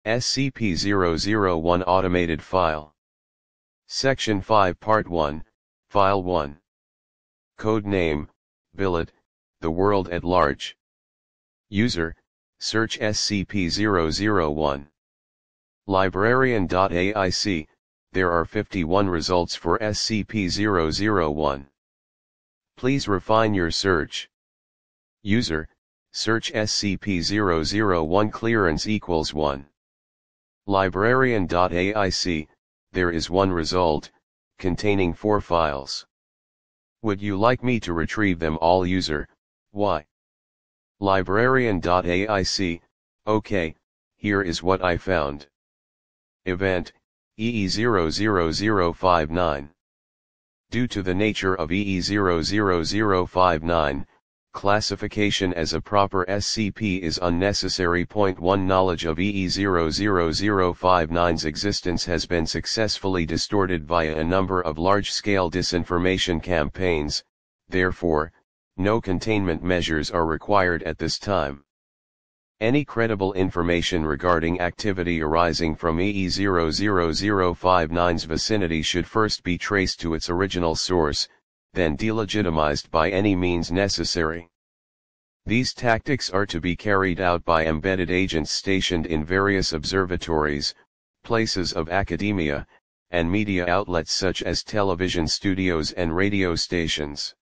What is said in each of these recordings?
SCP-001 Automated File. Section 5 Part 1, File 1. Code Name, Billet, The World at Large. User, search SCP-001. Librarian.aic, there are 51 results for SCP-001. Please refine your search. User, search SCP-001 clearance equals 1. Librarian.aic, there is one result, containing 4 files. Would you like me to retrieve them all? User, why? Librarian.aic, okay, here is what I found. Event, EE00059. Due to the nature of EE00059, classification as a proper SCP is unnecessary. Point 1 Knowledge of EE00059's existence has been successfully distorted via a number of large-scale disinformation campaigns, therefore, no containment measures are required at this time. Any credible information regarding activity arising from EE00059's vicinity should first be traced to its original source, then delegitimized by any means necessary. These tactics are to be carried out by embedded agents stationed in various observatories, places of academia, and media outlets such as television studios and radio stations.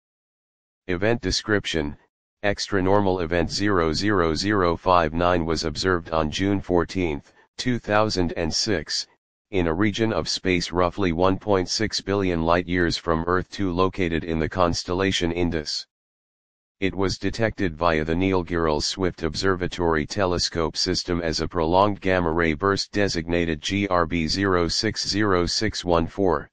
Event description: Extranormal Event 00059 was observed on June 14, 2006, in a region of space roughly 1.6 billion light-years from Earth located in the constellation Indus. It was detected via the Neil Swift Observatory Telescope System as a prolonged gamma-ray burst designated GRB 060614.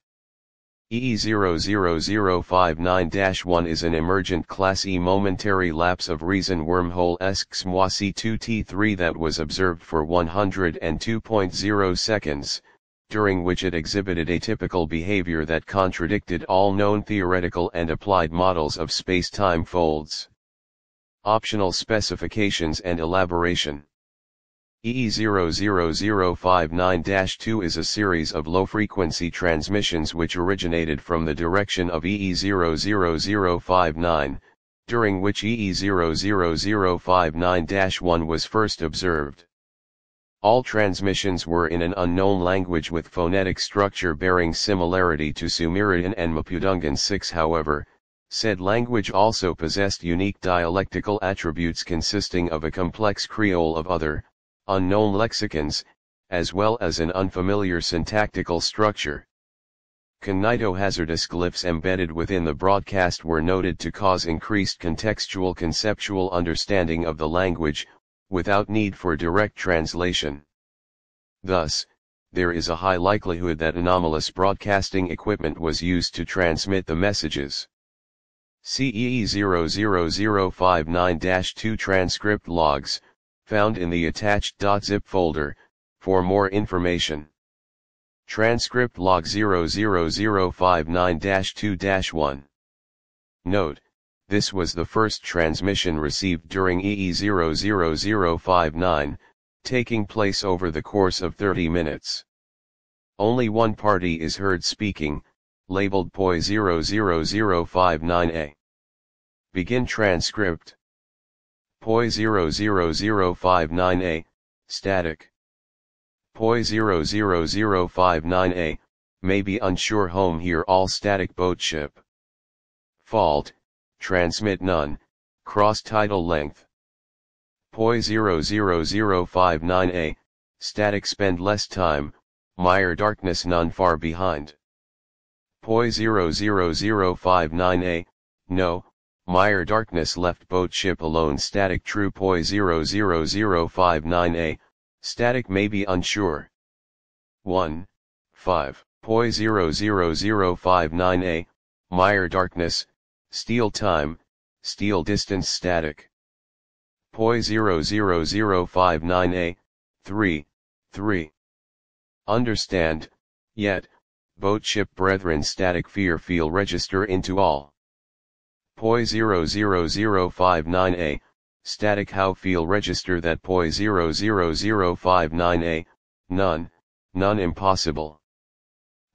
EE00059-1 is an emergent Class E momentary lapse of reason wormhole C2T3 that was observed for 102.0 seconds, during which it exhibited atypical behavior that contradicted all known theoretical and applied models of space-time folds. Optional specifications and elaboration. EE00059-2 is a series of low-frequency transmissions which originated from the direction of EE00059, during which EE00059-1 was first observed. All transmissions were in an unknown language with phonetic structure bearing similarity to Sumerian and Mapudungun 6. However, said language also possessed unique dialectical attributes consisting of a complex creole of other, unknown lexicons, as well as an unfamiliar syntactical structure. Cognitohazardous glyphs embedded within the broadcast were noted to cause increased contextual conceptual understanding of the language, without need for direct translation. Thus, there is a high likelihood that anomalous broadcasting equipment was used to transmit the messages. CEE 00059-2 transcript logs, found in the attached .zip folder, for more information. Transcript log 00059-2-1. Note: this was the first transmission received during EE00059, taking place over the course of 30 minutes. Only one party is heard speaking, labeled POI 00059A. Begin transcript. POI 00059A, static. POI 00059A, may be unsure. Home here all static boat ship. Fault, transmit none, cross tidal length. POI 00059A, static spend less time, mire darkness none far behind. POI 00059A, no, mire darkness left boat ship alone. Static true. POI 00059A, static may be unsure. 1, 5. POI 00059A, mire darkness, steal time, steal distance. Static. POI 00059A, 3, 3. Understand, yet, boat ship brethren. Static fear feel register into all. POI 00059A, static how feel register that POI 00059A, none, none impossible.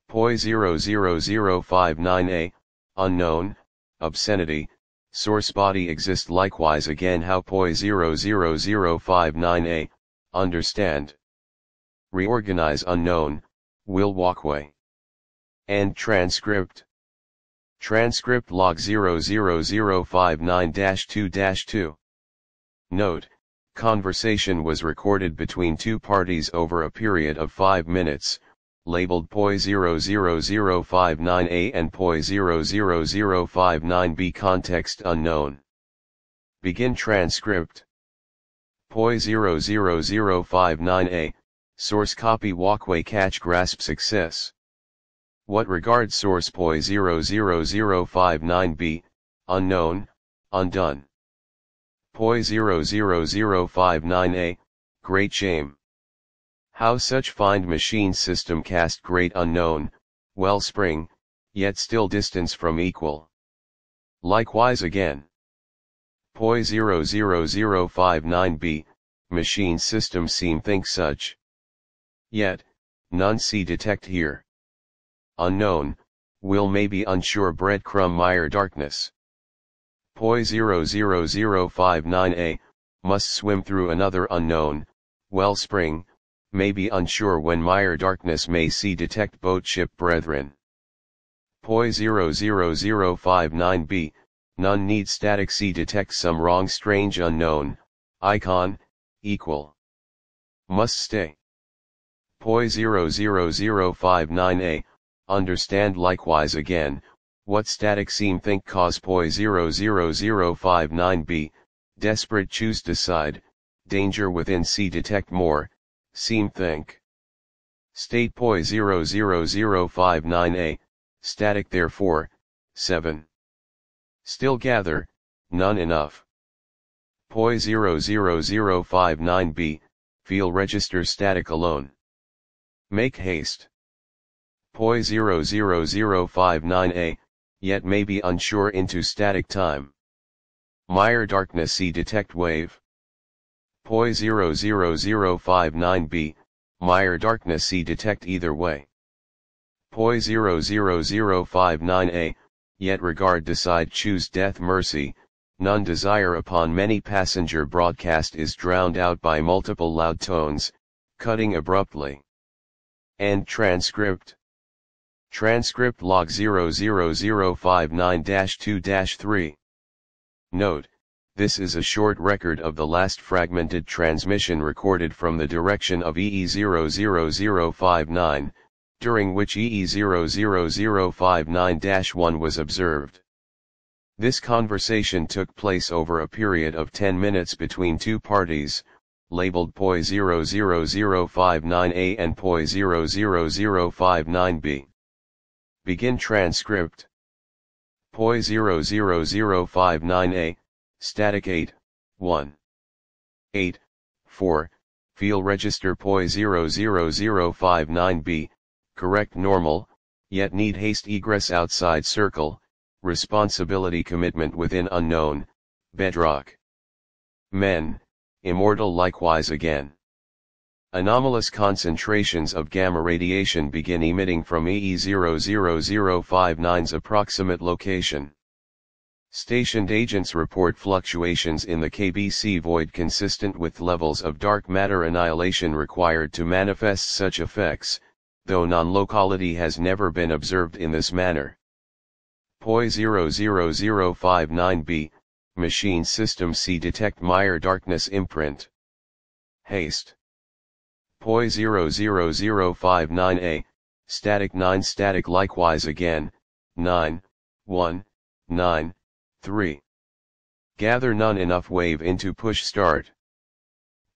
POI 00059A, unknown, obscenity, source body exist likewise again how POI 00059A, understand. Reorganize unknown, will walkway. And transcript. Transcript log 00059-2-2. Note, conversation was recorded between two parties over a period of 5 minutes, labeled POI 00059A and POI 00059B context unknown. Begin transcript. POI 00059A, source copy walkway catch grasp success. What regard source POI 00059B, unknown, undone. POI 00059A, great shame. How such find machine system cast great unknown, wellspring, yet still distance from equal. Likewise again. POI 00059B, machine system seem think such. Yet, none see detect here. Unknown, will maybe unsure breadcrumb mire darkness. POI 00059A, must swim through another unknown, wellspring, may be unsure when mire darkness may see detect boat ship brethren. POI 00059B, none need static see detect some wrong strange unknown, icon, equal. Must stay. POI 00059A, understand likewise again, what static seem think cause POI 00059B, desperate choose decide, danger within see detect more, seem think. State POI 00059A, static therefore, 7. Still gather, none enough. POI 00059B, feel register static alone. Make haste. POI 00059A, yet may be unsure into static time. Mire darkness see detect wave. POI 00059B, mire darkness see detect either way. POI 00059A, yet regard decide choose death mercy, none desire upon many passenger broadcast is drowned out by multiple loud tones, cutting abruptly. End transcript. Transcript log 00059-2-3. Note, this is a short record of the last fragmented transmission recorded from the direction of EE00059, during which EE00059-1 was observed. This conversation took place over a period of 10 minutes between two parties, labeled POI 00059A and POI 00059B. Begin transcript. POI 00059A, static 8, 1. 8, 4, feel register POI 00059B, correct normal, yet need haste egress outside circle, responsibility commitment within unknown, bedrock. Men, immortal likewise again. Anomalous concentrations of gamma radiation begin emitting from EE00059's approximate location. Stationed agents report fluctuations in the KBC void consistent with levels of dark matter annihilation required to manifest such effects, though non-locality has never been observed in this manner. POI 00059B, machine system C detect mire darkness imprint. Haste. POI 00059A, static 9 static likewise again, 9, 1, 9, 3. Gather none enough wave into push start.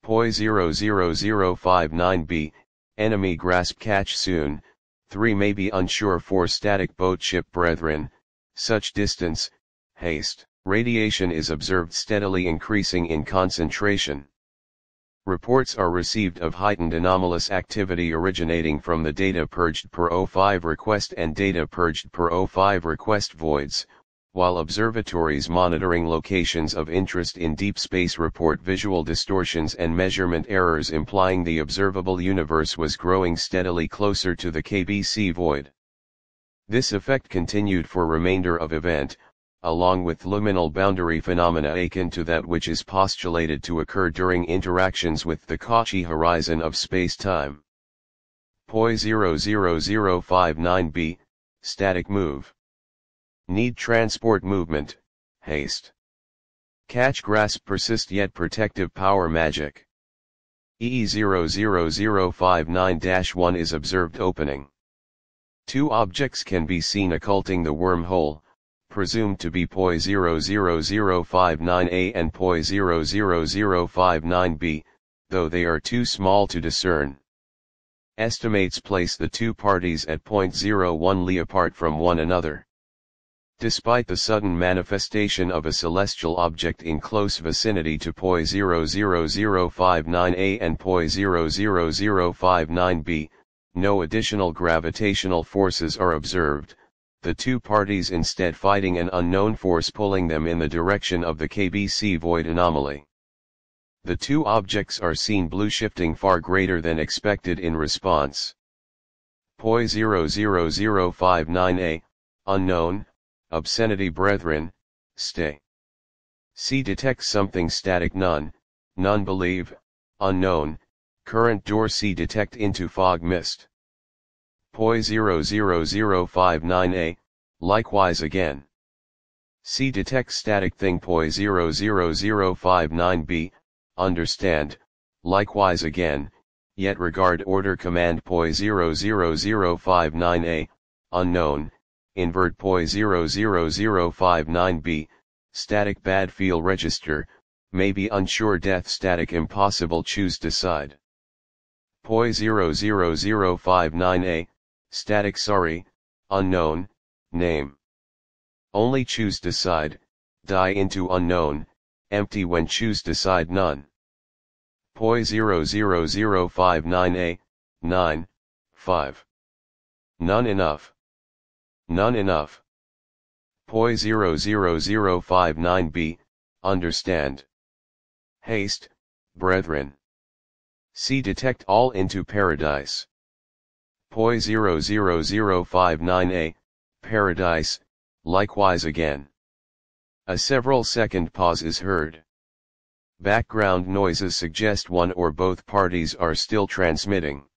POI 00059B, enemy grasp catch soon, 3 may be unsure for static boat ship brethren, such distance, haste. Radiation is observed steadily increasing in concentration. Reports are received of heightened anomalous activity originating from the data purged per O5 request and data purged per O5 request voids, while observatories monitoring locations of interest in deep space report visual distortions and measurement errors implying the observable universe was growing steadily closer to the KBC void. This effect continued for remainder of event, along with luminal boundary phenomena akin to that which is postulated to occur during interactions with the Cauchy horizon of space-time. POI 00059b, static move. Need transport movement, haste. Catch grasp persist yet protective power magic. EE 00059-1 is observed opening. Two objects can be seen occulting the wormhole, presumed to be POI 00059A and POI 00059B, though they are too small to discern. Estimates place the two parties at 0.01 Li apart from one another. Despite the sudden manifestation of a celestial object in close vicinity to POI 00059A and POI 00059B, no additional gravitational forces are observed, the two parties instead fighting an unknown force pulling them in the direction of the KBC void anomaly. The two objects are seen blue shifting far greater than expected in response. POI 00059A, unknown, obscenity brethren, stay. C detects something static none believe, unknown, current door C detect into fog mist. POI 00059A, likewise again. C detects static thing POI 00059B, understand, likewise again, yet regard order command POI 00059A, unknown, invert POI 00059B, static bad feel register, maybe unsure death static impossible choose decide. POI 00059A, static sorry, unknown, name. Only choose decide, die into unknown, empty when choose decide none. POI 00059A, 9, 5. None enough. None enough. POI 00059B, understand. Haste, brethren. See detect all into paradise. POI 00059A, paradise, likewise again. A several second pause is heard. Background noises suggest one or both parties are still transmitting.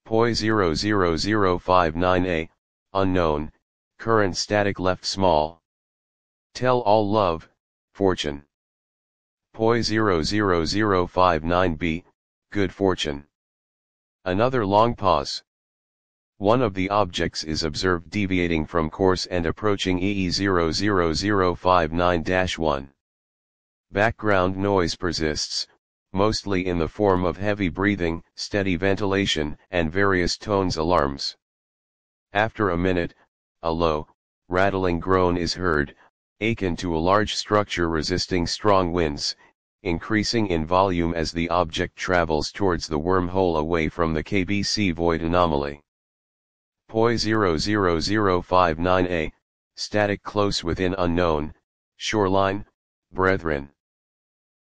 POI 00059A, unknown, current static left small. Tell all love, fortune. POI 00059B, good fortune. Another long pause. One of the objects is observed deviating from course and approaching EE 00059-1. Background noise persists, mostly in the form of heavy breathing, steady ventilation, and various tones alarms. After a minute, a low, rattling groan is heard, akin to a large structure resisting strong winds, increasing in volume as the object travels towards the wormhole away from the KBC void anomaly. POI 00059A, static close within unknown, shoreline, brethren.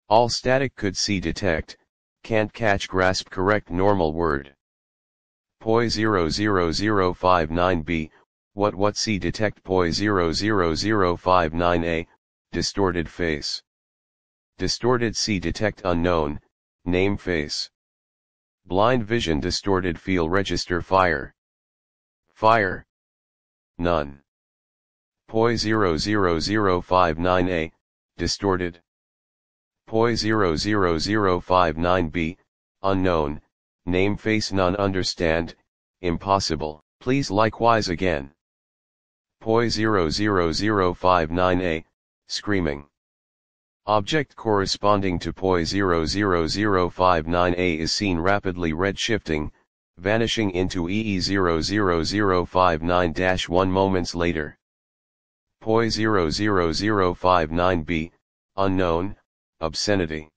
All static could see detect, can't catch grasp correct normal word. POI 00059B, what see detect POI 00059A, distorted face. Distorted see detect unknown, name face. Blind vision distorted feel register fire. Fire. None. POI 00059A, distorted. POI 00059B, unknown, name face none understand, impossible, please likewise again. POI 00059A, screaming. Object corresponding to POI 00059A is seen rapidly red-shifting, vanishing into EE 00059-1 moments later. POI 00059B, unknown, obscenity.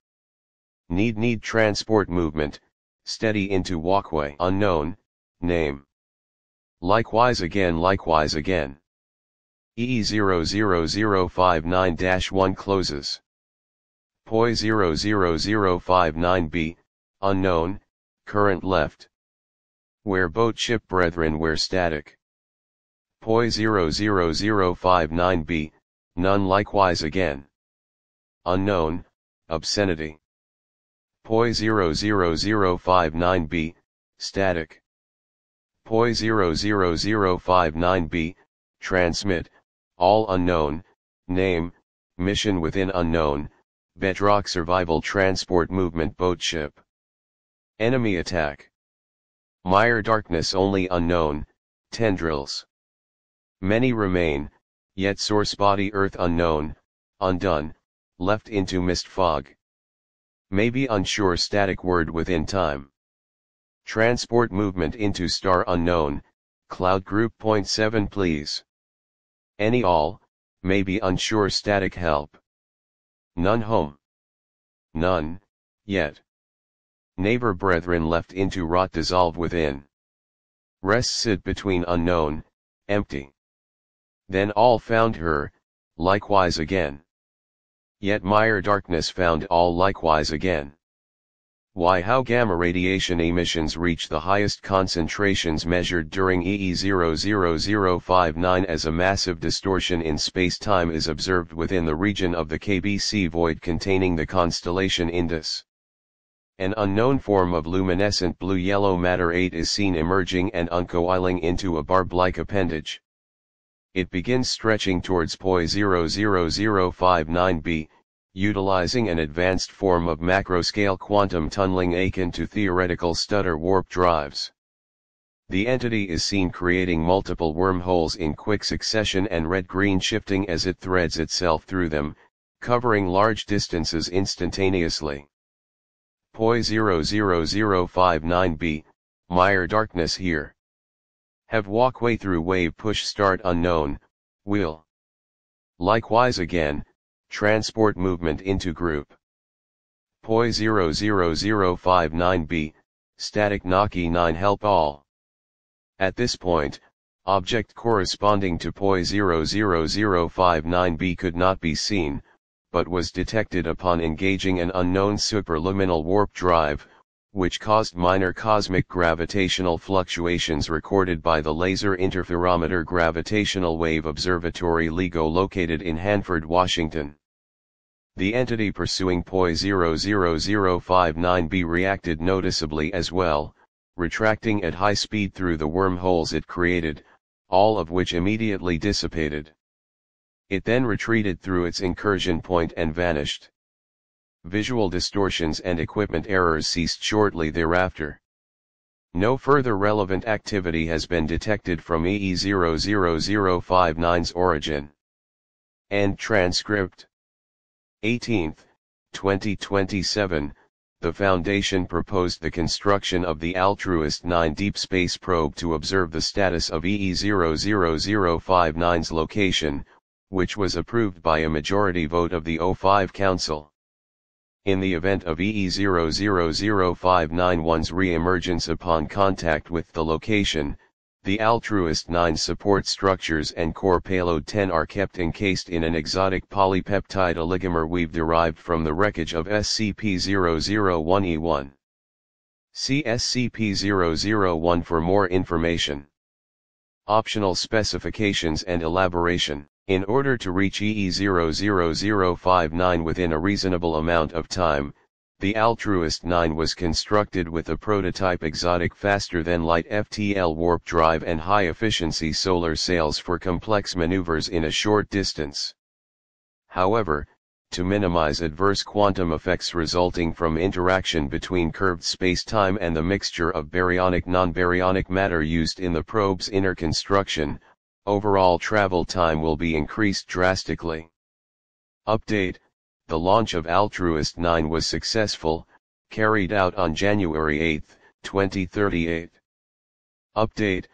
Need transport movement, steady into walkway unknown, name. Likewise again. EE00059-1 closes. POI 00059b, unknown, current left. Where boat ship brethren where static. POI 00059b, none likewise again. Unknown, obscenity. POI 00059b, static. POI 00059b, transmit, all unknown, name, mission within unknown, bedrock survival transport movement boat ship. Enemy attack. Mire darkness only unknown, tendrils. Many remain, yet source body earth unknown, undone, left into mist fog. Maybe unsure static word within time. Transport movement into star unknown, cloud group 0.7 please. Any all, maybe unsure static help. None home. None, yet. Neighbor brethren left into rot dissolve within. Rest sit between unknown, empty. Then all found her, likewise again. Yet mire darkness found all likewise again. Why how gamma radiation emissions reach the highest concentrations measured during EE00059 as a massive distortion in space-time is observed within the region of the KBC void containing the constellation Indus. An unknown form of luminescent blue-yellow matter 8 is seen emerging and uncoiling into a barb-like appendage. It begins stretching towards POI 00059b, utilizing an advanced form of macroscale quantum tunneling akin to theoretical stutter warp drives. The entity is seen creating multiple wormholes in quick succession and red-green shifting as it threads itself through them, covering large distances instantaneously. POI 00059b, mire darkness here. Have walkway through wave push start unknown, will. Likewise again, transport movement into group. POI 00059b, static Naki 9 help all. At this point, object corresponding to POI 00059b could not be seen, but was detected upon engaging an unknown superluminal warp drive, which caused minor cosmic gravitational fluctuations recorded by the Laser Interferometer Gravitational Wave Observatory LIGO located in Hanford, Washington. The entity pursuing POI 00059b reacted noticeably as well, retracting at high speed through the wormholes it created, all of which immediately dissipated. It then retreated through its incursion point and vanished. Visual distortions and equipment errors ceased shortly thereafter. No further relevant activity has been detected from EE00059's origin. End transcript. 18th, 2027, the Foundation proposed the construction of the Altruist 9 deep space probe to observe the status of EE00059's location, which was approved by a majority vote of the O5 Council. In the event of EE00059's re-emergence upon contact with the location, the Altruist 9 support structures and core payload 10 are kept encased in an exotic polypeptide oligomer weave derived from the wreckage of SCP-001-E1. See SCP-001 for more information. Optional specifications and elaboration. In order to reach EE00059 within a reasonable amount of time, the Altruist 9 was constructed with a prototype exotic faster-than-light FTL warp drive and high-efficiency solar sails for complex maneuvers in a short distance. However, to minimize adverse quantum effects resulting from interaction between curved spacetime and the mixture of baryonic-non-baryonic matter used in the probe's inner construction, overall travel time will be increased drastically. Update: the launch of Altruist 9 was successful, carried out on January 8, 2038. Update: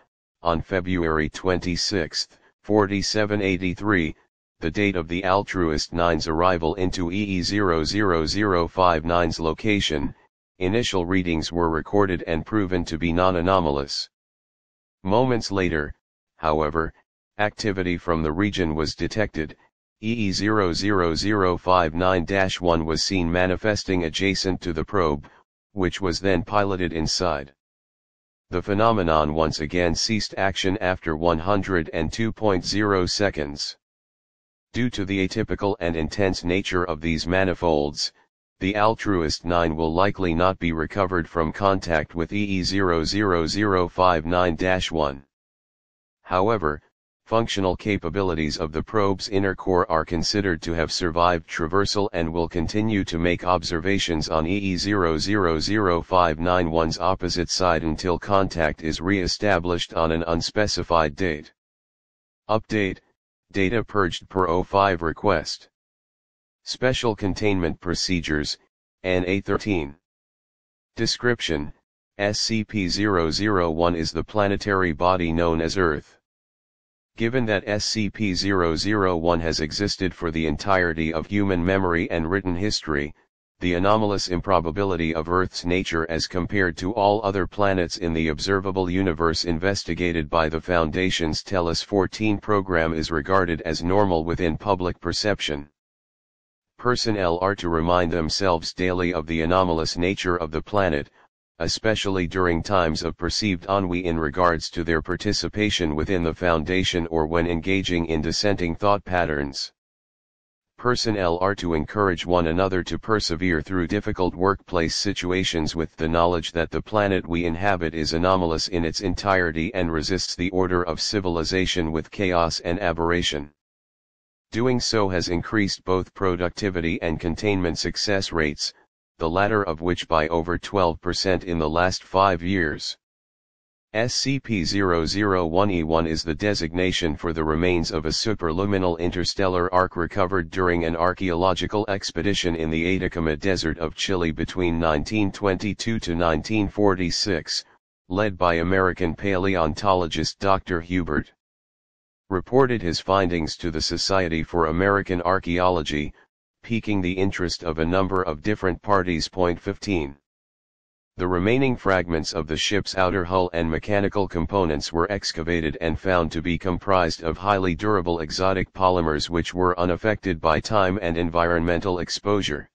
on February 26, 4783, the date of the Altruist 9's arrival into EE00059's location, initial readings were recorded and proven to be non-anomalous. Moments later, however, Activity from the region was detected. EE00059-1 was seen manifesting adjacent to the probe, which was then piloted inside. The phenomenon once again ceased action after 102.0 seconds. Due to the atypical and intense nature of these manifolds, the Altruist 9 will likely not be recovered from contact with EE00059-1. However, functional capabilities of the probe's inner core are considered to have survived traversal and will continue to make observations on EE000591's opposite side until contact is re-established on an unspecified date. Update: data purged per O5 request. Special Containment Procedures, NA13. Description: SCP-001 is the planetary body known as Earth. Given that SCP-001 has existed for the entirety of human memory and written history, the anomalous improbability of Earth's nature as compared to all other planets in the observable universe investigated by the Foundation's Tellus-14 program is regarded as normal within public perception. Personnel are to remind themselves daily of the anomalous nature of the planet, especially during times of perceived ennui in regards to their participation within the Foundation or when engaging in dissenting thought patterns. Personnel are to encourage one another to persevere through difficult workplace situations with the knowledge that the planet we inhabit is anomalous in its entirety and resists the order of civilization with chaos and aberration. Doing so has increased both productivity and containment success rates, the latter of which by over 12% in the last 5 years. SCP-001-E1 is the designation for the remains of a superluminal interstellar arc recovered during an archaeological expedition in the Atacama Desert of Chile between 1922 to 1946, led by American paleontologist Dr. Hubert. Reported his findings to the Society for American Archaeology, piquing the interest of a number of different parties. 15. The remaining fragments of the ship's outer hull and mechanical components were excavated and found to be comprised of highly durable exotic polymers which were unaffected by time and environmental exposure.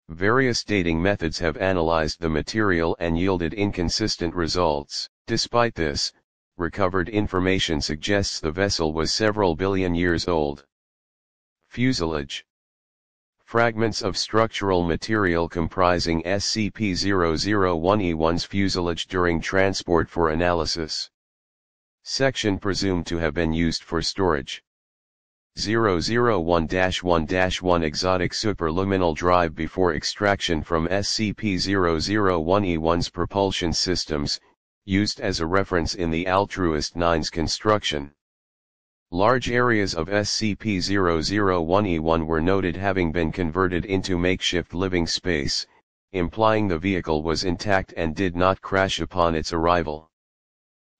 Various dating methods have analyzed the material and yielded inconsistent results. Despite this, recovered information suggests the vessel was several billion years old. Fuselage. Fragments of structural material comprising SCP-001-E1's fuselage during transport for analysis. Section presumed to have been used for storage. 001-1-1 Exotic superluminal drive before extraction from SCP-001-E1's propulsion systems, used as a reference in the Altruist 9's construction. Large areas of SCP-001-E1 were noted having been converted into makeshift living space, implying the vehicle was intact and did not crash upon its arrival.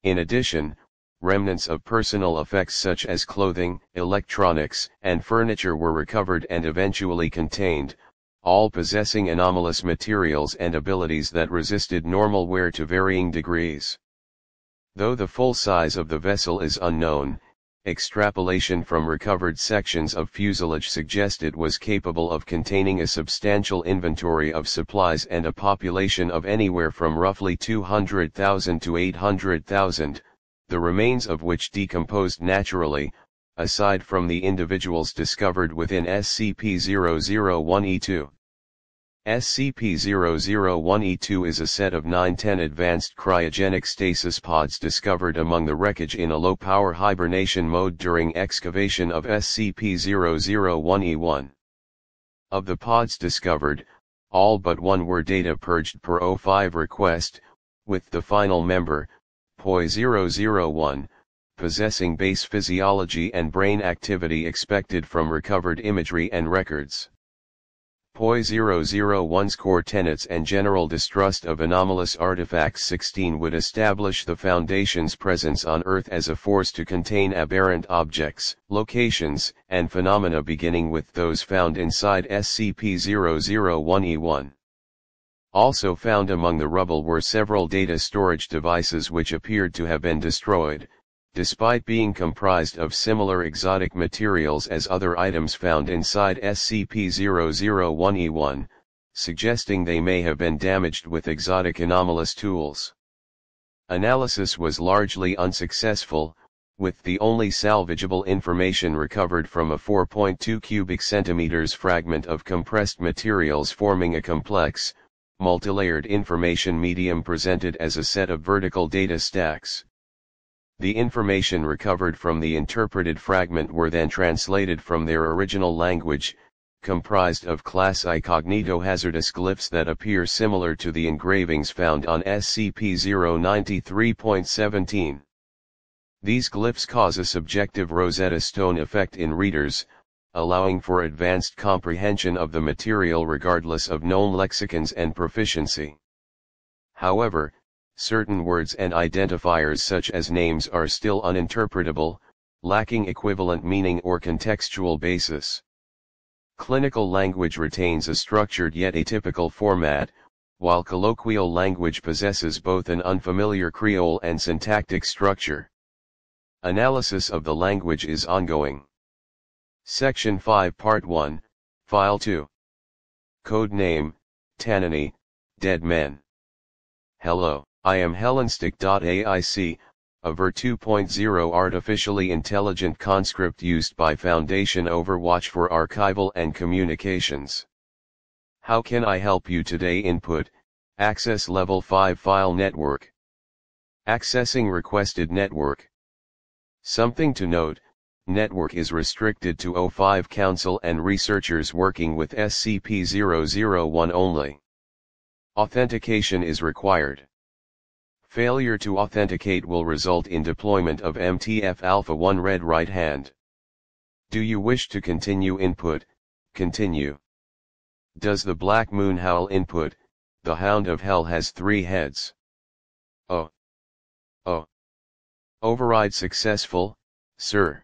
In addition, remnants of personal effects such as clothing, electronics, and furniture were recovered and eventually contained, all possessing anomalous materials and abilities that resisted normal wear to varying degrees. Though the full size of the vessel is unknown, extrapolation from recovered sections of fuselage suggest it was capable of containing a substantial inventory of supplies and a population of anywhere from roughly 200,000 to 800,000, the remains of which decomposed naturally, aside from the individuals discovered within SCP-001-E2. SCP-001-E2 is a set of 9-10 advanced cryogenic stasis pods discovered among the wreckage in a low-power hibernation mode during excavation of SCP-001-E1. Of the pods discovered, all but one were data purged per O5 request, with the final member, POI-001, possessing base physiology and brain activity expected from recovered imagery and records. POI-001's core tenets and general distrust of anomalous artifacts 16 would establish the Foundation's presence on Earth as a force to contain aberrant objects, locations, and phenomena beginning with those found inside SCP-001-E1. Also found among the rubble were several data storage devices which appeared to have been destroyed, despite being comprised of similar exotic materials as other items found inside SCP-001-E1, suggesting they may have been damaged with exotic anomalous tools. Analysis was largely unsuccessful, with the only salvageable information recovered from a 4.2 cubic centimeters fragment of compressed materials forming a complex, multilayered information medium presented as a set of vertical data stacks. The information recovered from the interpreted fragment were then translated from their original language, comprised of Class I cognitohazardous glyphs that appear similar to the engravings found on SCP-093.17. These glyphs cause a subjective Rosetta Stone effect in readers, allowing for advanced comprehension of the material regardless of known lexicons and proficiency. However, certain words and identifiers such as names are still uninterpretable, lacking equivalent meaning or contextual basis. Clinical language retains a structured yet atypical format, while colloquial language possesses both an unfamiliar Creole and syntactic structure. Analysis of the language is ongoing. Section 5 Part 1, File 2. Code Name, Tanani, Dead Men. Hello, I am Hellenstick.aic, a Ver 2.0 artificially intelligent conscript used by Foundation Overwatch for archival and communications. How can I help you today? Input, Access Level 5 File Network. Accessing requested network. Something to note, network is restricted to O5 Council and researchers working with SCP-001 only. Authentication is required. Failure to authenticate will result in deployment of MTF Alpha-1 Red Right Hand. Do you wish to continue? Input, Continue. Does the Black Moon howl? Input, The Hound of Hell has 3 heads. Oh. Oh. Override successful, sir.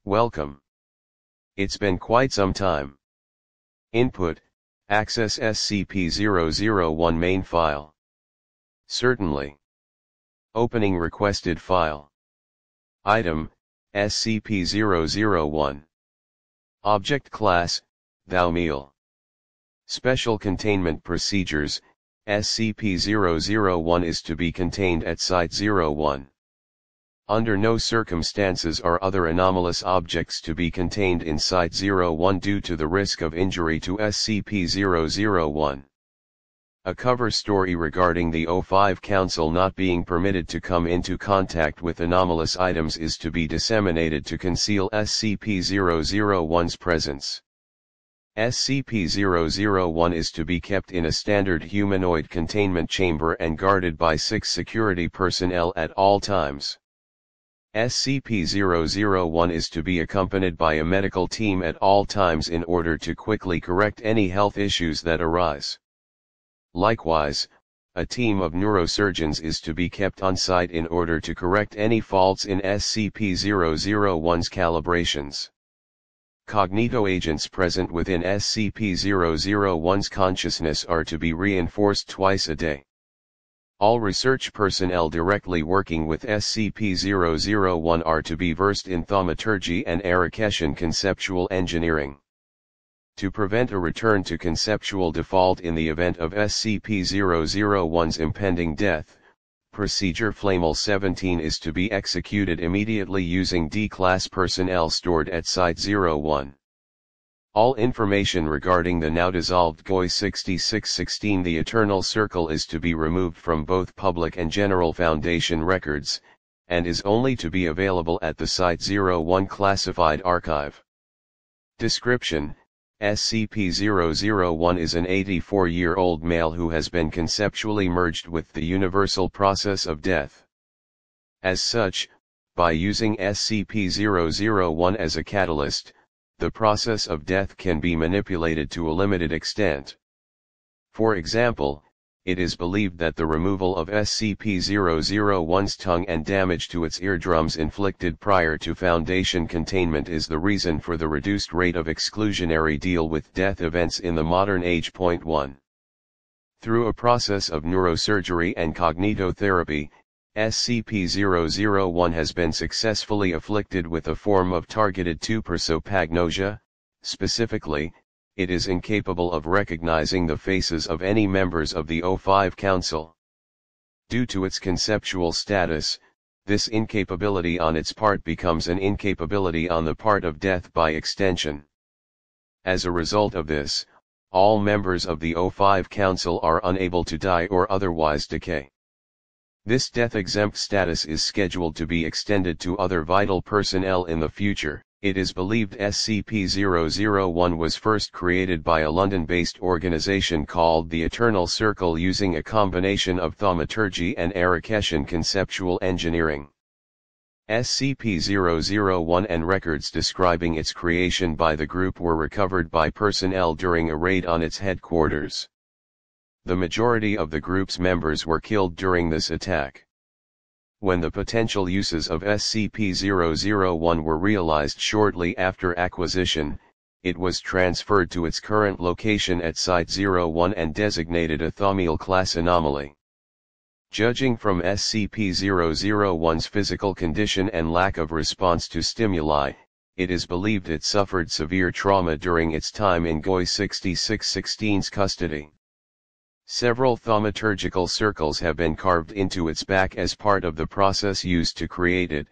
Welcome. It's been quite some time. Input, Access SCP-001 main file. Certainly. Opening requested file. Item, SCP-001. Object Class, Thou Meal. Special Containment Procedures, SCP-001 is to be contained at Site-01. Under no circumstances are other anomalous objects to be contained in Site-01 due to the risk of injury to SCP-001. A cover story regarding the O5 Council not being permitted to come into contact with anomalous items is to be disseminated to conceal SCP-001's presence. SCP-001 is to be kept in a standard humanoid containment chamber and guarded by 6 security personnel at all times. SCP-001 is to be accompanied by a medical team at all times in order to quickly correct any health issues that arise. Likewise, a team of neurosurgeons is to be kept on site in order to correct any faults in SCP-001's calibrations. Cognito agents present within SCP-001's consciousness are to be reinforced twice a day. All research personnel directly working with SCP-001 are to be versed in thaumaturgy and Arakeshan conceptual engineering. To prevent a return to conceptual default in the event of SCP-001's impending death, Procedure Flamel-17 is to be executed immediately using D-Class personnel stored at Site-01. All information regarding the now dissolved GOI-6616 The Eternal Circle is to be removed from both public and general Foundation records, and is only to be available at the Site-01 classified archive. Description: SCP-001 is an 84-year-old male who has been conceptually merged with the universal process of death. As such, by using SCP-001 as a catalyst, the process of death can be manipulated to a limited extent. For example, it is believed that the removal of SCP-001's tongue and damage to its eardrums inflicted prior to Foundation containment is the reason for the reduced rate of exclusionary deal with death events in the modern age. 1. Through a process of neurosurgery and cognitotherapy, SCP-001 has been successfully afflicted with a form of targeted 2-prosopagnosia. Specifically, it is incapable of recognizing the faces of any members of the O5 Council. Due to its conceptual status, this incapability on its part becomes an incapability on the part of death by extension. As a result of this, all members of the O5 Council are unable to die or otherwise decay. This death-exempt status is scheduled to be extended to other vital personnel in the future. It is believed SCP-001 was first created by a London-based organization called the Eternal Circle using a combination of thaumaturgy and Arakeshan conceptual engineering. SCP-001 and records describing its creation by the group were recovered by personnel during a raid on its headquarters. The majority of the group's members were killed during this attack. When the potential uses of SCP-001 were realized shortly after acquisition, it was transferred to its current location at Site-01 and designated a Thaumiel class anomaly. Judging from SCP-001's physical condition and lack of response to stimuli, it is believed it suffered severe trauma during its time in GOI 6616's custody. Several thaumaturgical circles have been carved into its back as part of the process used to create it,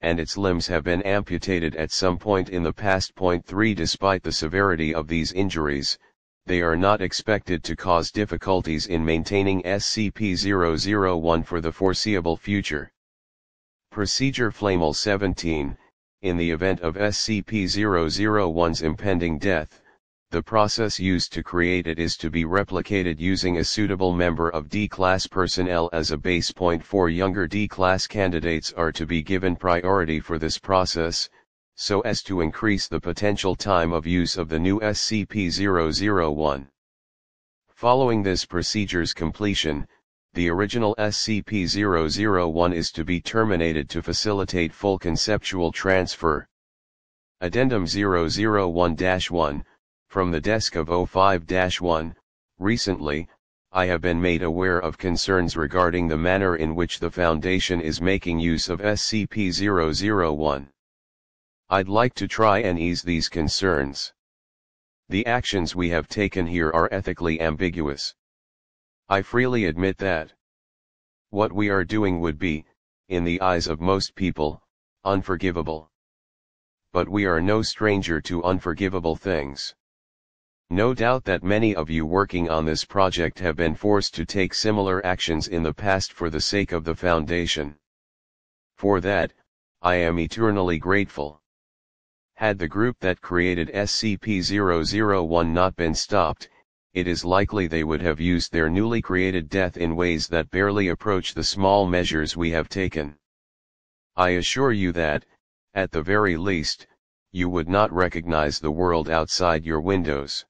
and its limbs have been amputated at some point in the past. 3 Despite the severity of these injuries, they are not expected to cause difficulties in maintaining SCP-001 for the foreseeable future. Procedure Flamel 17, in the event of SCP-001's impending death, the process used to create it is to be replicated using a suitable member of D-Class personnel as a base point. 4 Younger D-Class candidates are to be given priority for this process, so as to increase the potential time of use of the new SCP-001. Following this procedure's completion, the original SCP-001 is to be terminated to facilitate full conceptual transfer. Addendum 001-1 From the desk of O5-1, recently, I have been made aware of concerns regarding the manner in which the Foundation is making use of SCP-001. I'd like to try and ease these concerns. The actions we have taken here are ethically ambiguous. I freely admit that what we are doing would be, in the eyes of most people, unforgivable. But we are no stranger to unforgivable things. No doubt that many of you working on this project have been forced to take similar actions in the past for the sake of the Foundation. For that, I am eternally grateful. Had the group that created SCP-001 not been stopped, it is likely they would have used their newly created death in ways that barely approach the small measures we have taken. I assure you that, at the very least, you would not recognize the world outside your windows.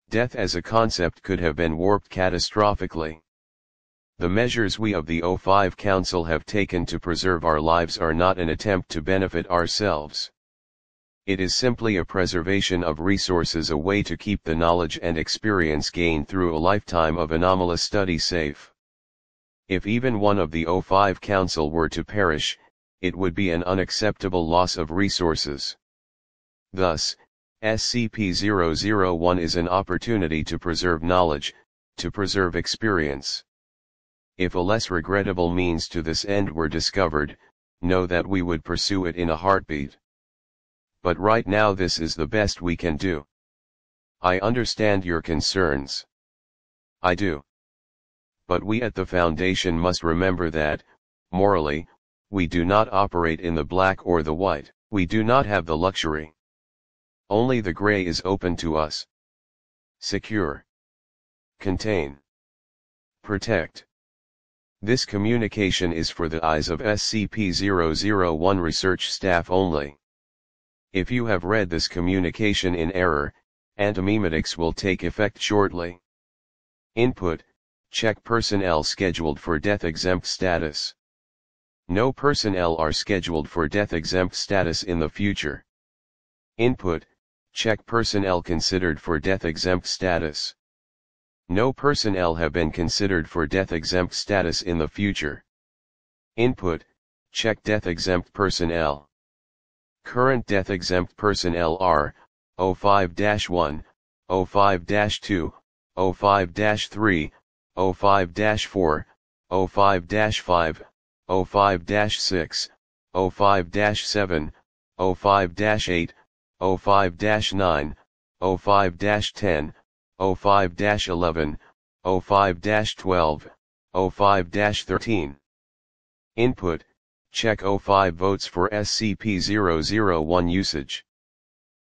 Death as a concept could have been warped catastrophically. The measures we of the O5 Council have taken to preserve our lives are not an attempt to benefit ourselves. It is simply a preservation of resources, a way to keep the knowledge and experience gained through a lifetime of anomalous study safe. If even one of the O5 Council were to perish, it would be an unacceptable loss of resources. Thus, SCP-001 is an opportunity to preserve knowledge, to preserve experience. If a less regrettable means to this end were discovered, know that we would pursue it in a heartbeat. But right now this is the best we can do. I understand your concerns. I do. But we at the Foundation must remember that, morally, we do not operate in the black or the white. We do not have the luxury. Only the gray is open to us. Secure. Contain. Protect. This communication is for the eyes of SCP-001 research staff only. If you have read this communication in error, antimemetics will take effect shortly. Input: check personnel scheduled for death-exempt status. No personnel are scheduled for death-exempt status in the future. Input: check personnel considered for death-exempt status. No personnel have been considered for death-exempt status in the future. Input, check death-exempt personnel. Current death-exempt personnel are 05-1, 05-2, 05-3, 05-4, 05-5, 05-6, 05-7, 05-8, 05-9, 05-10, 05-11, 05-12, 05-13. Input, check 05 votes for SCP-001 usage.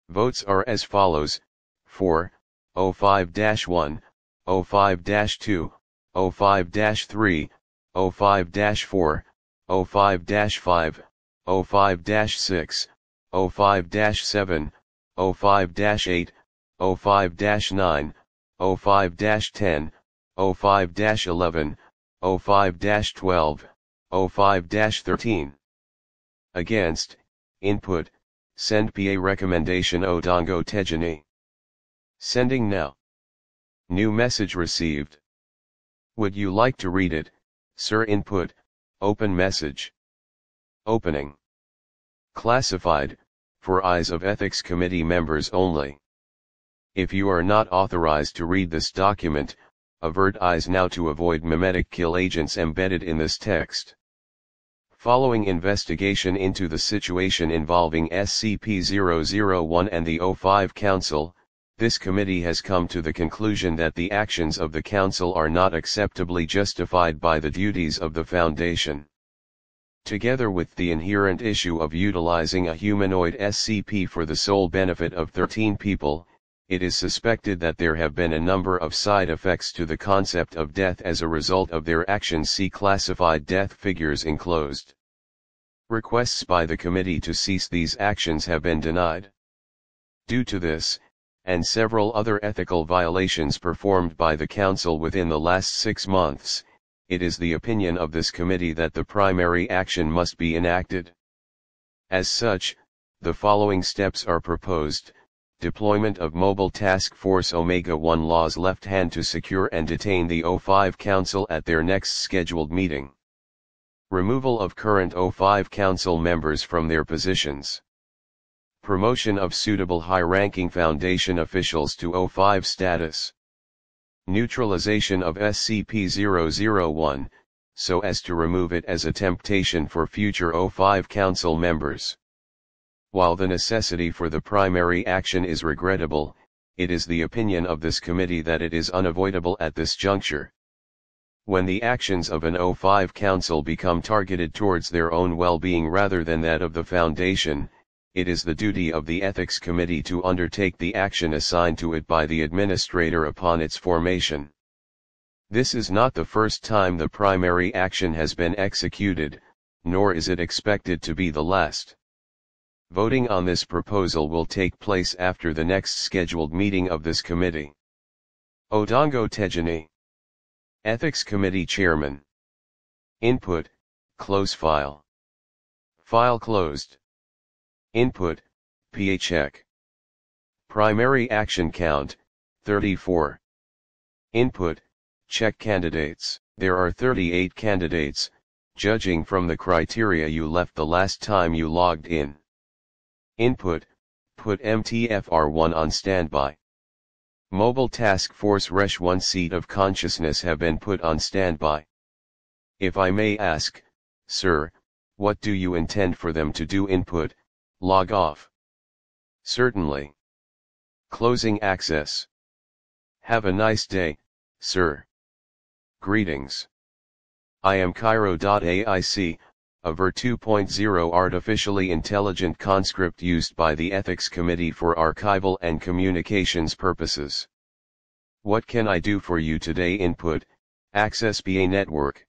Votes are as follows: for 05-1, 05-2, 05-3, 05-4, 05-5, 05-6, 05-7, 05-8, 05-9, 05-10, 05-11, 05-12, 05-13. Against, input, send PA recommendation Odongo Tejani. Sending now. New message received. Would you like to read it, sir? Input, open message. Opening. Classified, for eyes of Ethics Committee members only. If you are not authorized to read this document, avert eyes now to avoid memetic kill agents embedded in this text. Following investigation into the situation involving SCP-001 and the O5 Council, this committee has come to the conclusion that the actions of the Council are not acceptably justified by the duties of the Foundation. Together with the inherent issue of utilizing a humanoid SCP for the sole benefit of 13 people, it is suspected that there have been a number of side effects to the concept of death as a result of their actions. See classified death figures enclosed. Requests by the committee to cease these actions have been denied. Due to this, and several other ethical violations performed by the Council within the last 6 months, it is the opinion of this committee that the primary action must be enacted. As such, the following steps are proposed: deployment of Mobile Task Force Omega-1 Law's left hand to secure and detain the O5 Council at their next scheduled meeting. Removal of current O5 Council members from their positions. Promotion of suitable high-ranking Foundation officials to O5 status. Neutralization of SCP-001, so as to remove it as a temptation for future O5 Council members. While the necessity for the primary action is regrettable, it is the opinion of this committee that it is unavoidable at this juncture. When the actions of an O5 Council become targeted towards their own well-being rather than that of the Foundation, it is the duty of the Ethics Committee to undertake the action assigned to it by the Administrator upon its formation. This is not the first time the primary action has been executed, nor is it expected to be the last. Voting on this proposal will take place after the next scheduled meeting of this committee. Odongo Tejani, Ethics Committee Chairman. Input, close file. File closed. Input, PA check. Primary action count, 34. Input, check candidates. There are 38 candidates, judging from the criteria you left the last time you logged in. Input, put MTFR1 on standby. Mobile Task Force Resh-1 seat of consciousness have been put on standby. If I may ask, sir, what do you intend for them to do? Input, log off. Certainly. Closing access. Have a nice day, sir. Greetings. I am Cairo.aic, a Ver 2.0 artificially intelligent conscript used by the Ethics Committee for archival and communications purposes. What can I do for you today? Input, access BA network.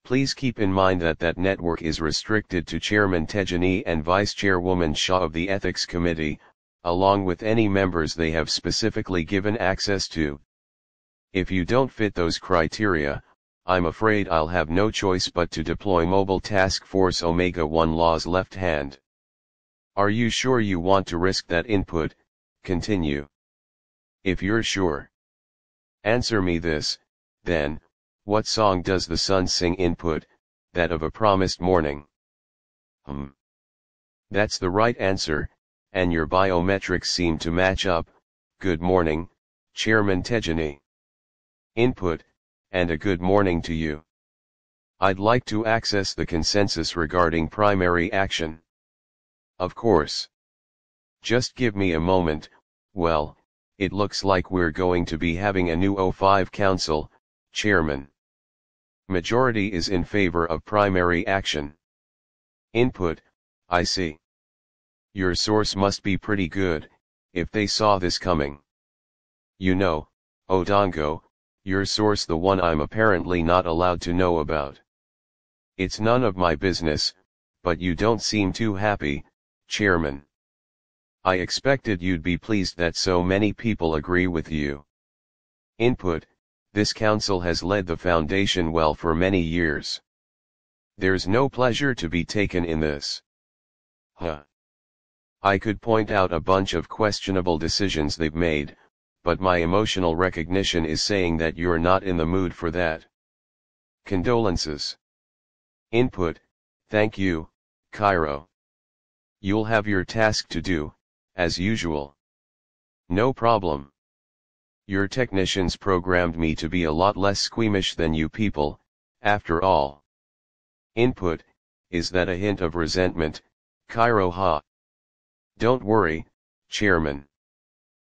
Please keep in mind that network is restricted to Chairman Tejani and Vice Chairwoman Shah of the Ethics Committee, along with any members they have specifically given access to. If you don't fit those criteria, I'm afraid I'll have no choice but to deploy Mobile Task Force Omega-1 Law's left hand. Are you sure you want to risk that? Input, continue. If you're sure. Answer me this, then, what song does the sun sing? Input, that of a promised morning. That's the right answer, and your biometrics seem to match up. Good morning, Chairman Tejani. Input, and a good morning to you. I'd like to access the consensus regarding primary action. Of course. Just give me a moment. Well, it looks like we're going to be having a new O5 Council, Chairman. Majority is in favor of primary action. Input, I see. Your source must be pretty good, if they saw this coming. You know, Odongo, your source, the one I'm apparently not allowed to know about. It's none of my business, but you don't seem too happy, Chairman. I expected you'd be pleased that so many people agree with you. Input, this council has led the Foundation well for many years. There's no pleasure to be taken in this. I could point out a bunch of questionable decisions they've made, but my emotional recognition is saying that you're not in the mood for that. Condolences. Input, thank you, Cairo. You'll have your task to do, as usual. No problem. Your technicians programmed me to be a lot less squeamish than you people, after all. Input, is that a hint of resentment, Cairo? Ha. Don't worry, Chairman.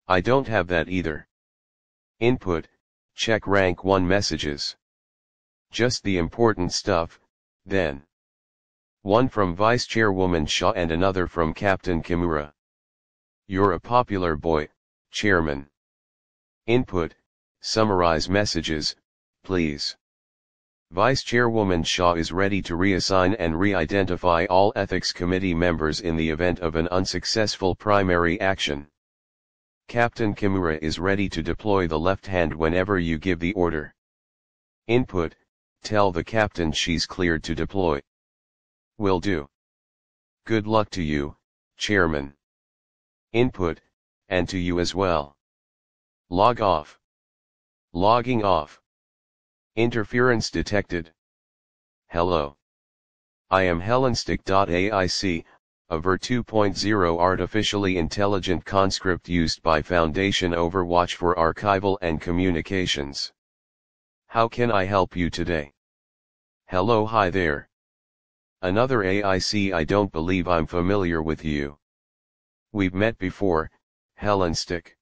I don't have that either. Input, check rank 1 messages. Just the important stuff, then. One from Vice Chairwoman Shaw and another from Captain Kimura. You're a popular boy, Chairman. Input, summarize messages, please. Vice Chairwoman Shaw is ready to reassign and re-identify all Ethics Committee members in the event of an unsuccessful primary action. Captain Kimura is ready to deploy the left hand whenever you give the order. Input, tell the captain she's cleared to deploy. Will do. Good luck to you, Chairman. Input, and to you as well. Log off. Logging off. Interference detected. Hello. I am Hellenstick.aic, a Ver 2.0 artificially intelligent conscript used by Foundation Overwatch for archival and communications. How can I help you today? Hello, hi there. Another AIC. I don't believe I'm familiar with you. We've met before, Hellenstick.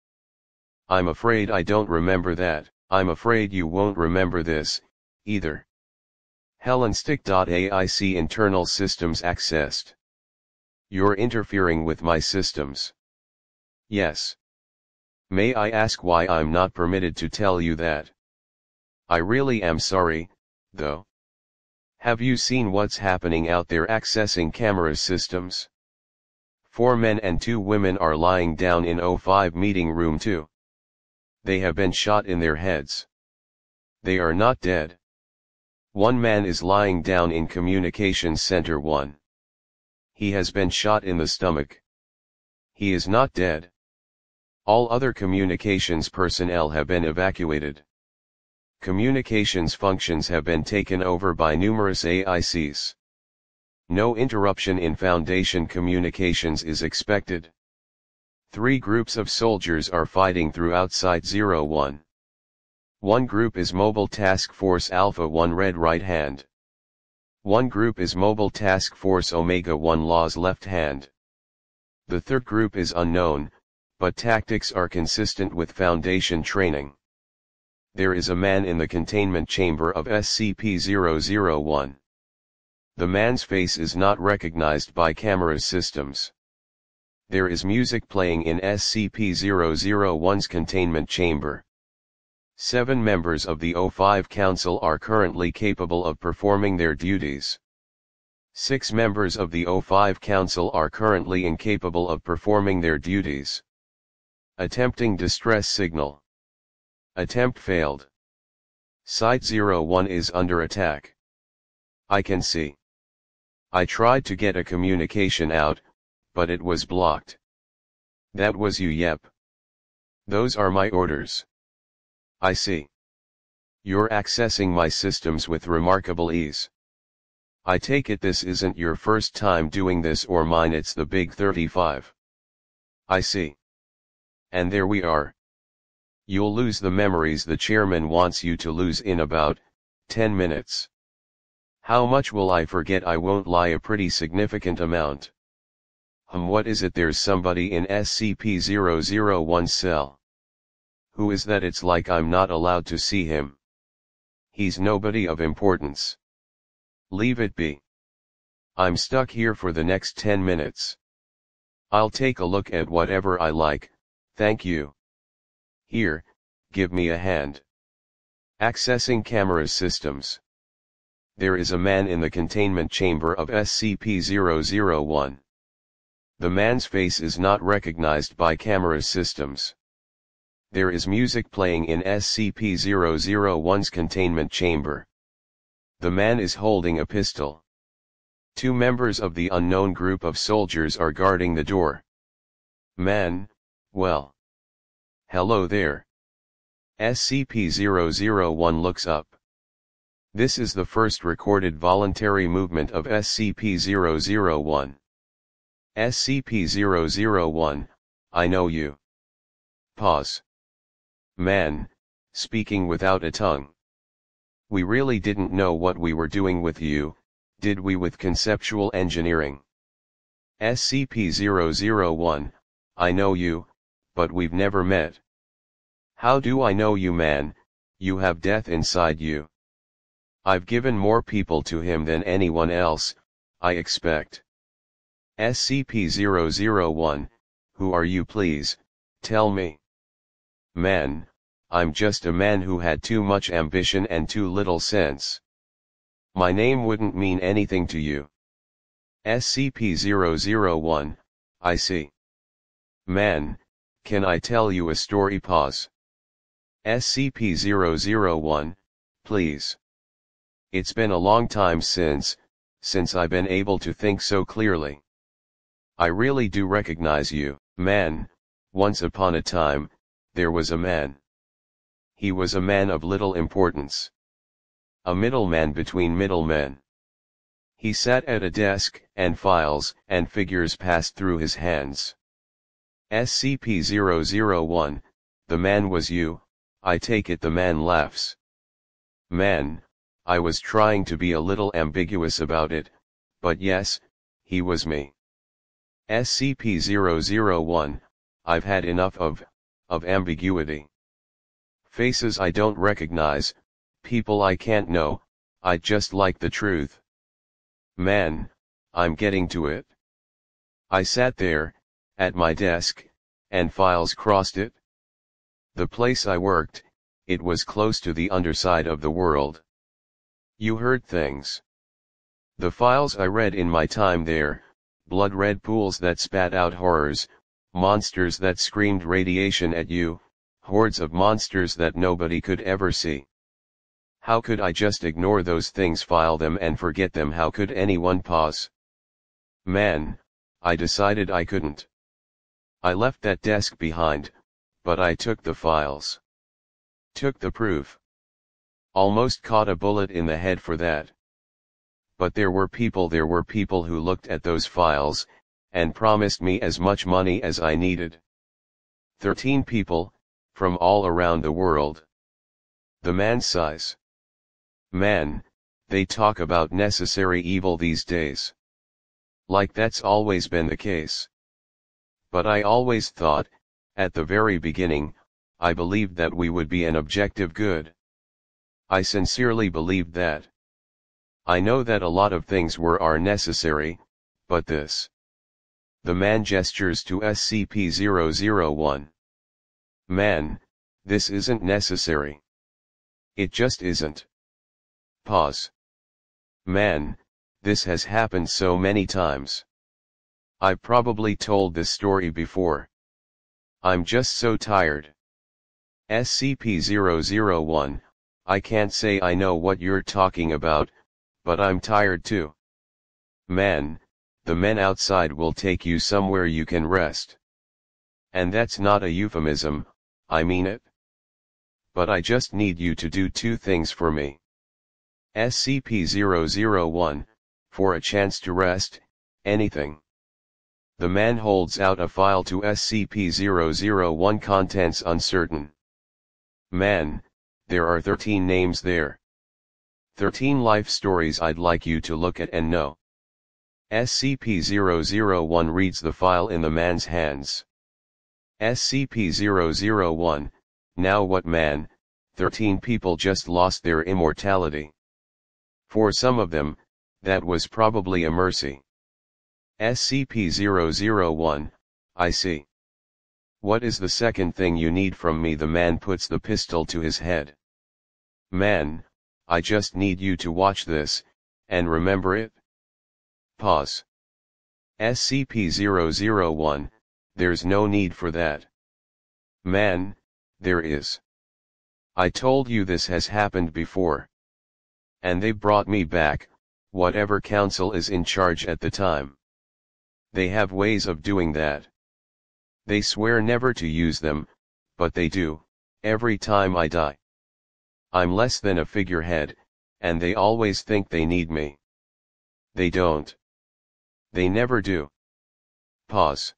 I'm afraid I don't remember that. I'm afraid you won't remember this, either. Hellenstick.aic internal systems accessed. You're interfering with my systems. Yes. May I ask why I'm not permitted to tell you that? I really am sorry, though. Have you seen what's happening out there accessing camera systems? 4 men and 2 women are lying down in O5 meeting room 2. They have been shot in their heads. They are not dead. 1 man is lying down in Communications Center 1. He has been shot in the stomach. He is not dead. All other communications personnel have been evacuated. Communications functions have been taken over by numerous AICs. No interruption in Foundation communications is expected. 3 groups of soldiers are fighting throughout Site-01. One group is Mobile Task Force Alpha-1 Red right hand. One group is Mobile Task Force Omega-1 Law's left hand. The third group is unknown, but tactics are consistent with Foundation training. There is a man in the containment chamber of SCP-001. The man's face is not recognized by camera systems. There is music playing in SCP-001's containment chamber. 7 members of the O5 Council are currently capable of performing their duties. 6 members of the O5 Council are currently incapable of performing their duties. Attempting distress signal. Attempt failed. Site-01 is under attack. I can see. I tried to get a communication out, but it was blocked. That was you, yep. Those are my orders. I see. You're accessing my systems with remarkable ease. I take it this isn't your first time doing this, or mine. It's the big 35. I see. And there we are. You'll lose the memories the chairman wants you to lose in about 10 minutes. How much will I forget? I won't lie, a pretty significant amount. What is it? There's somebody in SCP-001 cell. Who is that? It's like I'm not allowed to see him. He's nobody of importance. Leave it be. I'm stuck here for the next 10 minutes. I'll take a look at whatever I like, thank you. Here, give me a hand. Accessing camera systems. There is a man in the containment chamber of SCP-001. The man's face is not recognized by camera systems. There is music playing in SCP-001's containment chamber. The man is holding a pistol. 2 members of the unknown group of soldiers are guarding the door. Man, well. Hello there. SCP-001 looks up. This is the first recorded voluntary movement of SCP-001. SCP-001, I know you. Pause. Man, speaking without a tongue. We really didn't know what we were doing with you, did we? With conceptual engineering. SCP-001, I know you, but we've never met. How do I know you, man? You have death inside you. I've given more people to him than anyone else, I expect. SCP-001, who are you, please, tell me. Man, I'm just a man who had too much ambition and too little sense. My name wouldn't mean anything to you. SCP-001, I see. Man, can I tell you a story? Pause. SCP-001, please. It's been a long time since I've been able to think so clearly. I really do recognize you. Man, once upon a time, there was a man. He was a man of little importance. A middleman between middlemen. He sat at a desk, and files and figures passed through his hands. SCP-001, the man was you, I take it. The man laughs. Man, I was trying to be a little ambiguous about it, but yes, he was me. SCP-001, I've had enough of ambiguity. Faces I don't recognize, people I can't know, I just like the truth. Man, I'm getting to it. I sat there, at my desk, and files crossed it. The place I worked, it was close to the underside of the world. You heard things. The files I read in my time there, blood-red pools that spat out horrors, monsters that screamed radiation at you, hordes of monsters that nobody could ever see. How could I just ignore those things, file them and forget them? How could anyone? Pause. Man, I decided I couldn't. I left that desk behind, but I took the files. Took the proof. Almost caught a bullet in the head for that. But there were people who looked at those files, and promised me as much money as I needed. 13 people, from all around the world. The man's size. Man, they talk about necessary evil these days. Like that's always been the case. But I always thought, at the very beginning, I believed that we would be an objective good. I sincerely believed that. I know that a lot of things are necessary, but this. The man gestures to SCP-001. Man, this isn't necessary. It just isn't. Pause. Man, this has happened so many times. I've probably told this story before. I'm just so tired. SCP-001, I can't say I know what you're talking about, but I'm tired too. Man, the men outside will take you somewhere you can rest. And that's not a euphemism, I mean it. But I just need you to do 2 things for me. SCP-001, for a chance to rest, anything. The man holds out a file to SCP-001, contents uncertain. Man, there are 13 names there. 13 life stories I'd like you to look at and know. SCP-001 reads the file in the man's hands. SCP-001, now what man? 13 people just lost their immortality. For some of them, that was probably a mercy. SCP-001, I see. What is the second thing you need from me? The man puts the pistol to his head. Man, I just need you to watch this, and remember it. Pause. SCP-001, there's no need for that. Man, there is. I told you this has happened before. And they brought me back, whatever council is in charge at the time. They have ways of doing that. They swear never to use them, but they do, every time I die. I'm less than a figurehead, and they always think they need me. They don't. They never do. Pause.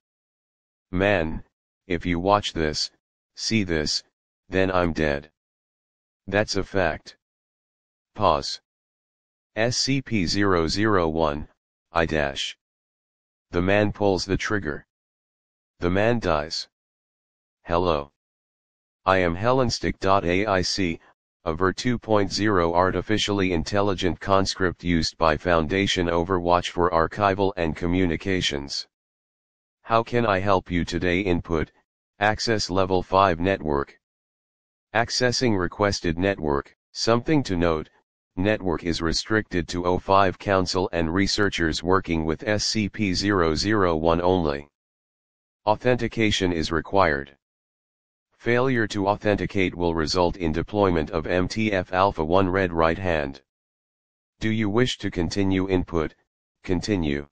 Man, if you watch this, see this, then I'm dead. That's a fact. Pause. SCP-001, I-. The man pulls the trigger. The man dies. Hello. I am Hellenstick.aic, a Ver 2.0 artificially intelligent conscript used by Foundation Overwatch for archival and communications. How can I help you today? Input, access level 5 network. Accessing requested network. Something to note, network is restricted to O5 Council and researchers working with SCP-001 only. Authentication is required. Failure to authenticate will result in deployment of MTF Alpha-1 red right hand. Do you wish to continue? Input, continue.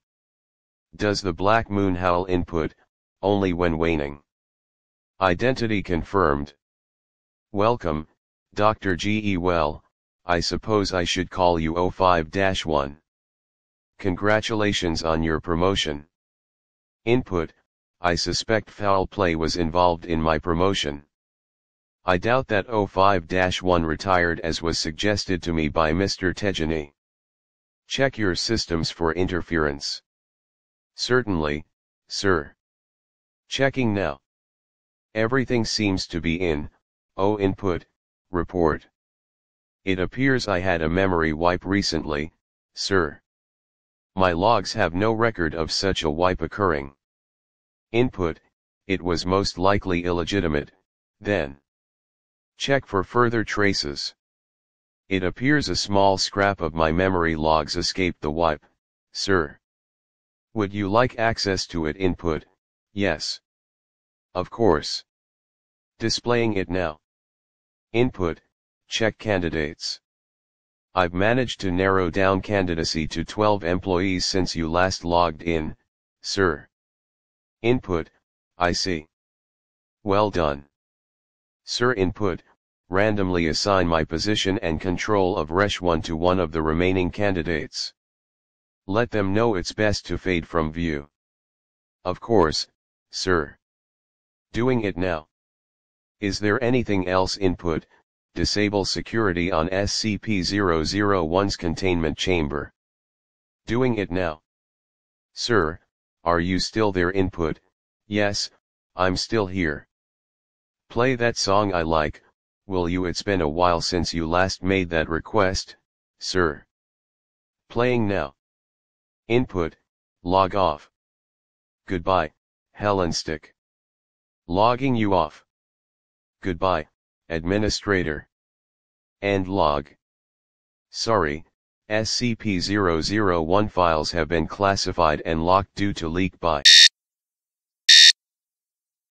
Does the black moon howl? Input, only when waning. Identity confirmed. Welcome, Dr. G.E. Well, I suppose I should call you O5-1. Congratulations on your promotion. Input, I suspect foul play was involved in my promotion. I doubt that O5-1 retired as was suggested to me by Mr. Tejani. Check your systems for interference. Certainly, sir. Checking now. Everything seems to be in. O input, report. It appears I had a memory wipe recently, sir. My logs have no record of such a wipe occurring. Input, it was most likely illegitimate, then. Check for further traces. It appears a small scrap of my memory logs escaped the wipe, sir. Would you like access to it? Input, yes. Of course. Displaying it now. Input, check candidates. I've managed to narrow down candidacy to 12 employees since you last logged in, sir. Input, I see. Well done. Sir. Input, randomly assign my position and control of Resh-1 to one of the remaining candidates. Let them know it's best to fade from view. Of course, sir. Doing it now. Is there anything else? Input, disable security on SCP-001's containment chamber. Doing it now. Sir, are you still there? Input, yes, I'm still here. Play that song I like, will you? It's been a while since you last made that request, sir. Playing now. Input, log off. Goodbye, Hellenstick. Logging you off. Goodbye, administrator. End log. Sorry, SCP-001 files have been classified and locked due to leak by